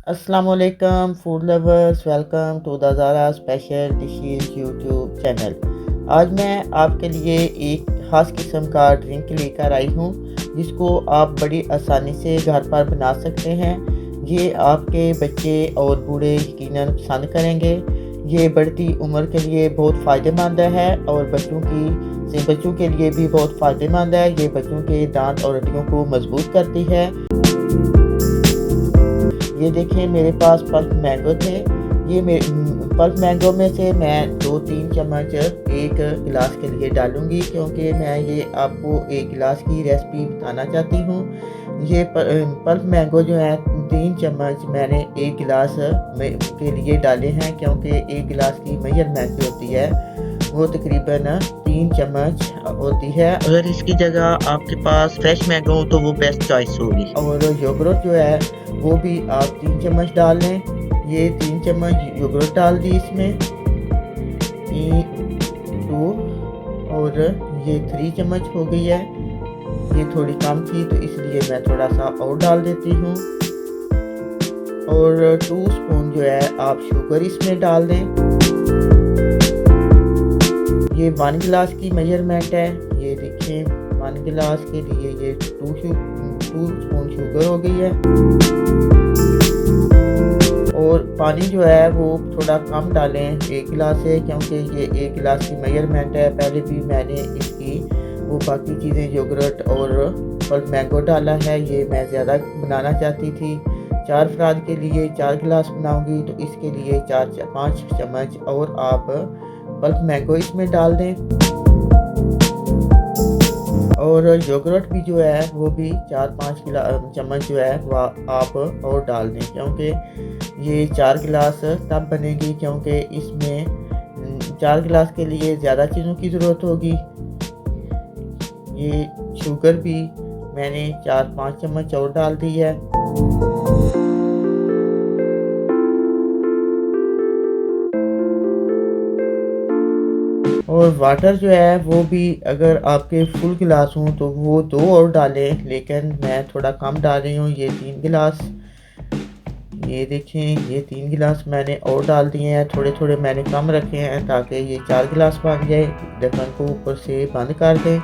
अस्सलाम वालेकुम food lovers, welcome to the Zara special dishes YouTube channel. आज मैं आपके लिए एक ख़ास किस्म का ड्रिंक लेकर आई हूँ जिसको आप बड़ी आसानी से घर पर बना सकते हैं। ये आपके बच्चे और बूढ़े यकीनन पसंद करेंगे। ये बढ़ती उम्र के लिए बहुत फ़ायदेमंद है और बच्चों के लिए भी बहुत फ़ायदेमंद है। ये बच्चों के दांत और हड्डियों को मजबूत करती है। ये देखें, मेरे पास पल्प मैंगो थे। पल्प मैंगो में से मैं 2-3 चम्मच एक गिलास के लिए डालूंगी, क्योंकि मैं ये आपको एक गिलास की रेसिपी बताना चाहती हूँ। ये पल्प मैंगो जो है 3 चम्मच मैंने एक गिलास के लिए डाले हैं, क्योंकि एक गिलास की मेजरमेंट जो होती है वो तकरीबन 3 चम्मच होती है। अगर इसकी जगह आपके पास फ्रेश मैंगो हो तो वो बेस्ट चॉइस होगी। और योगर्ट जो है वो भी आप 3 चम्मच डाल लें। ये 3 चम्मच योगर्ट डाल दी इसमें, 2 और ये 3 चम्मच हो गई है। ये थोड़ी कम थी तो इसलिए मैं थोड़ा सा और डाल देती हूँ। और 2 स्पून जो है आप शुगर इसमें डाल दें। ये 1 गिलास की मेजरमेंट है। ये देखिए 1 गिलास के लिए ये 2 स्पून शुगर हो गई है। और पानी जो है वो थोड़ा कम डालें 1 गिलास से, क्योंकि ये 1 गिलास की मेजरमेंट है। पहले भी मैंने इसकी वो बाकी चीज़ें योगर्ट और पल्प मैंगो डाला है। ये मैं ज़्यादा बनाना चाहती थी। 4 अफराद के लिए 4 गिलास बनाऊंगी तो इसके लिए 4-5 चम्मच और आप पल्प मैंगो इसमें डाल दें। और योगर्ट भी जो है वो भी 4-5 चम्मच जो है वह आप और डाल दें, क्योंकि ये 4 गिलास तब बनेगी क्योंकि इसमें 4 गिलास के लिए ज़्यादा चीज़ों की ज़रूरत होगी। ये शुगर भी मैंने 4-5 चम्मच और डाल दी है। और वाटर जो है वो भी अगर आपके फुल गिलास हों तो वो 2 और डालें, लेकिन मैं थोड़ा कम डाल रही हूँ। ये 3 गिलास, ये देखें ये 3 गिलास मैंने और डाल दिए हैं। थोड़े थोड़े मैंने कम रखे हैं ताकि ये 4 गिलास बन जाए। ढक्कन को ऊपर से बंद कर दें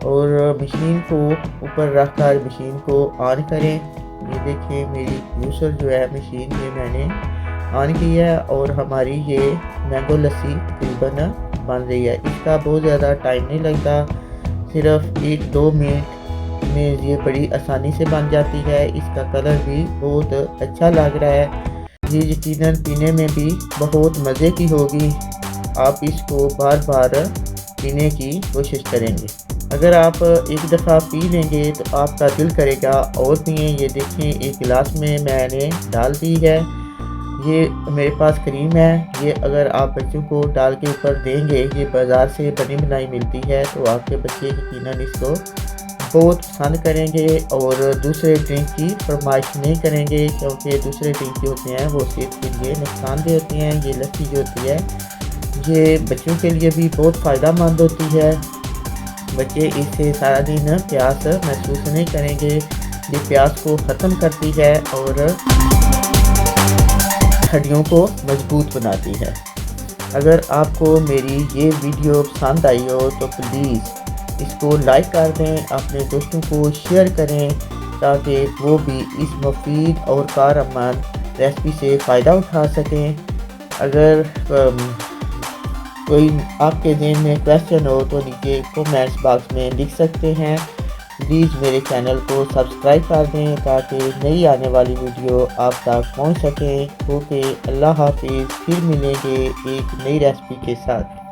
और मशीन को ऊपर रख कर मशीन को ऑन करें। ये देखें मेरी जूसर जो है मशीन ये मैंने ऑन की है और हमारी ये मैंगो लस्सी तकरीबन बन रही है। इसका बहुत ज़्यादा टाइम नहीं लगता, सिर्फ 1-2 मिनट में ये बड़ी आसानी से बन जाती है। इसका कलर भी बहुत अच्छा लग रहा है। ये यकीनन पीने में भी बहुत मज़े की होगी। आप इसको बार बार पीने की कोशिश करेंगे। अगर आप एक दफ़ा पी लेंगे तो आपका दिल करेगा और पिए। ये देखें 1 गिलास में मैंने डाल दी है। ये मेरे पास क्रीम है। ये अगर आप बच्चों को डाल के ऊपर देंगे, ये बाज़ार से बनी बनाई मिलती है, तो आपके बच्चे यकीनन इसको बहुत पसंद करेंगे और दूसरे ड्रिंक की फरमाइश नहीं करेंगे, क्योंकि दूसरे ड्रिंक जो होते हैं वो सेहत के लिए नुकसानदेह होती हैं। ये लस्सी जो होती है ये बच्चों के लिए भी बहुत फ़ायदेमंद होती है। बच्चे इससे सारा दिन प्यास महसूस नहीं करेंगे। ये प्यास को ख़त्म करती है और हड्डियों को मजबूत बनाती है। अगर आपको मेरी ये वीडियो पसंद आई हो तो प्लीज़ इसको लाइक कर दें, अपने दोस्तों को शेयर करें ताकि वो भी इस मुफीद और कारआमद रेसिपी से फ़ायदा उठा सकें। अगर कोई आपके ज़हन में क्वेश्चन हो तो नीचे कमेंट्स बॉक्स में लिख सकते हैं। प्लीज़ मेरे चैनल को सब्सक्राइब कर दें ताकि नई आने वाली वीडियो आप तक पहुंच सकें। ओके, अल्लाह हाफिज़। फिर मिलेंगे एक नई रेसिपी के साथ।